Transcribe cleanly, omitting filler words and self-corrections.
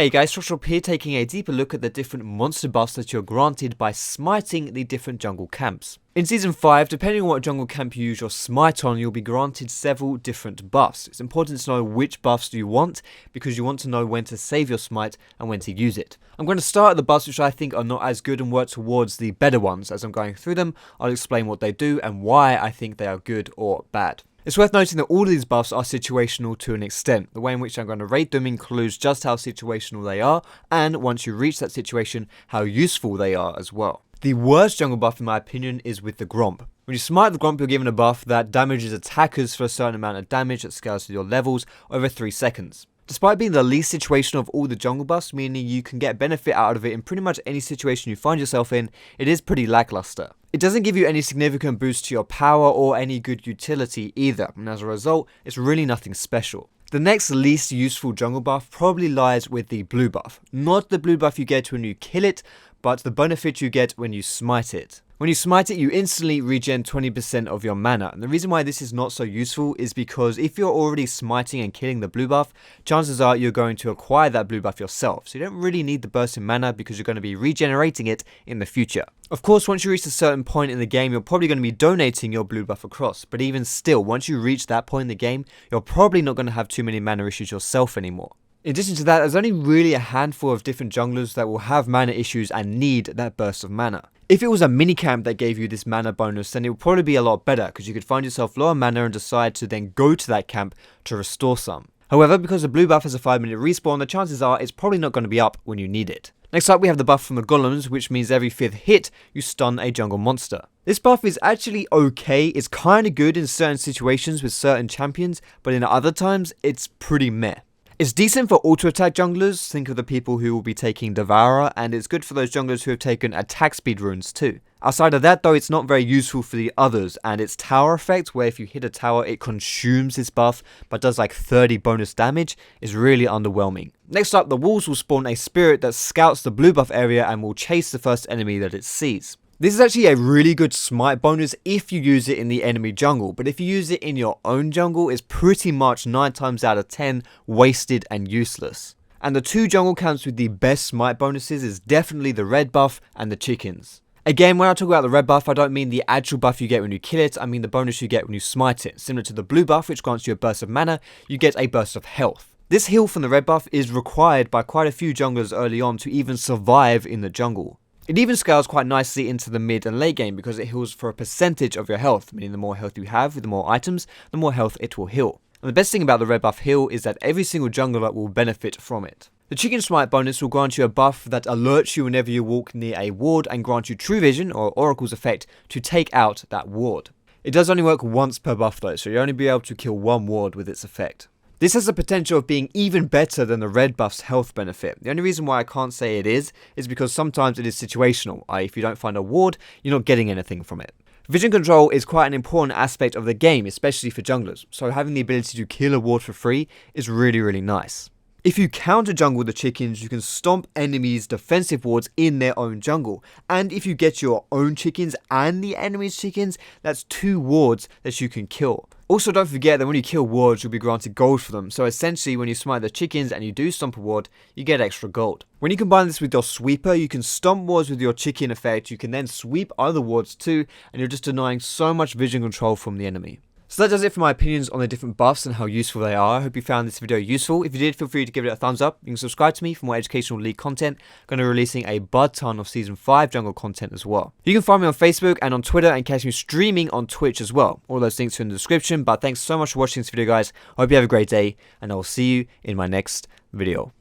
Hey guys, Foxdrop here, taking a deeper look at the different monster buffs that you're granted by smiting the different jungle camps. In Season 5, depending on what jungle camp you use your smite on, you'll be granted several different buffs. It's important to know which buffs you want, because you want to know when to save your smite and when to use it. I'm going to start at the buffs which I think are not as good and work towards the better ones. As I'm going through them, I'll explain what they do and why I think they are good or bad. It's worth noting that all of these buffs are situational to an extent. The way in which I'm going to rate them includes just how situational they are, and once you reach that situation, how useful they are as well. The worst jungle buff in my opinion is with the Gromp. When you smite the Gromp, you're given a buff that damages attackers for a certain amount of damage that scales with your levels over 3 seconds. Despite being the least situational of all the jungle buffs, meaning you can get benefit out of it in pretty much any situation you find yourself in, it is pretty lackluster. It doesn't give you any significant boost to your power or any good utility either, and as a result, it's really nothing special. The next least useful jungle buff probably lies with the blue buff. Not the blue buff you get when you kill it, but the benefit you get when you smite it. When you smite it, you instantly regen 20% of your mana, and the reason why this is not so useful is because if you're already smiting and killing the blue buff, chances are you're going to acquire that blue buff yourself, so you don't really need the burst in mana because you're going to be regenerating it in the future. Of course, once you reach a certain point in the game, you're probably going to be donating your blue buff across, but even still, once you reach that point in the game, you're probably not going to have too many mana issues yourself anymore. In addition to that, there's only really a handful of different junglers that will have mana issues and need that burst of mana. If it was a minicamp that gave you this mana bonus, then it would probably be a lot better, because you could find yourself low on mana and decide to then go to that camp to restore some. However, because the blue buff has a 5-minute respawn, the chances are it's probably not going to be up when you need it. Next up, we have the buff from the golems, which means every 5th hit, you stun a jungle monster. This buff is actually okay, it's kinda good in certain situations with certain champions, but in other times, it's pretty meh. It's decent for auto-attack junglers, think of the people who will be taking Devourer, and it's good for those junglers who have taken attack speed runes too. Outside of that though, it's not very useful for the others, and its tower effect, where if you hit a tower it consumes this buff, but does like 30 bonus damage, is really underwhelming. Next up, the wolves will spawn a spirit that scouts the blue buff area and will chase the first enemy that it sees. This is actually a really good smite bonus if you use it in the enemy jungle, but if you use it in your own jungle, it's pretty much 9 times out of 10 wasted and useless. And the 2 jungle camps with the best smite bonuses is definitely the red buff and the chickens. Again, when I talk about the red buff, I don't mean the actual buff you get when you kill it, I mean the bonus you get when you smite it. Similar to the blue buff, which grants you a burst of mana, you get a burst of health. This heal from the red buff is required by quite a few junglers early on to even survive in the jungle. It even scales quite nicely into the mid and late game because it heals for a percentage of your health, meaning the more health you have with the more items, the more health it will heal. And the best thing about the red buff heal is that every single jungler will benefit from it. The chicken smite bonus will grant you a buff that alerts you whenever you walk near a ward and grant you true vision or oracle's effect to take out that ward. It does only work once per buff though, so you'll only be able to kill 1 ward with its effect. This has the potential of being even better than the red buff's health benefit. The only reason why I can't say it is because sometimes it is situational, i.e. if you don't find a ward, you're not getting anything from it. Vision control is quite an important aspect of the game, especially for junglers, so having the ability to kill a ward for free is really nice. If you counter jungle the chickens, you can stomp enemies' defensive wards in their own jungle. And if you get your own chickens and the enemy's chickens, that's 2 wards that you can kill. Also, don't forget that when you kill wards, you'll be granted gold for them. So essentially, when you smite the chickens and you do stomp a ward, you get extra gold. When you combine this with your sweeper, you can stomp wards with your chicken effect. You can then sweep other wards too, and you're just denying so much vision control from the enemy. So that does it for my opinions on the different buffs and how useful they are. I hope you found this video useful. If you did, feel free to give it a thumbs up. You can subscribe to me for more educational league content. I'm going to be releasing a bud ton of Season 5 jungle content as well. You can find me on Facebook and on Twitter and catch me streaming on Twitch as well. All those links are in the description. But thanks so much for watching this video, guys. I hope you have a great day, and I will see you in my next video.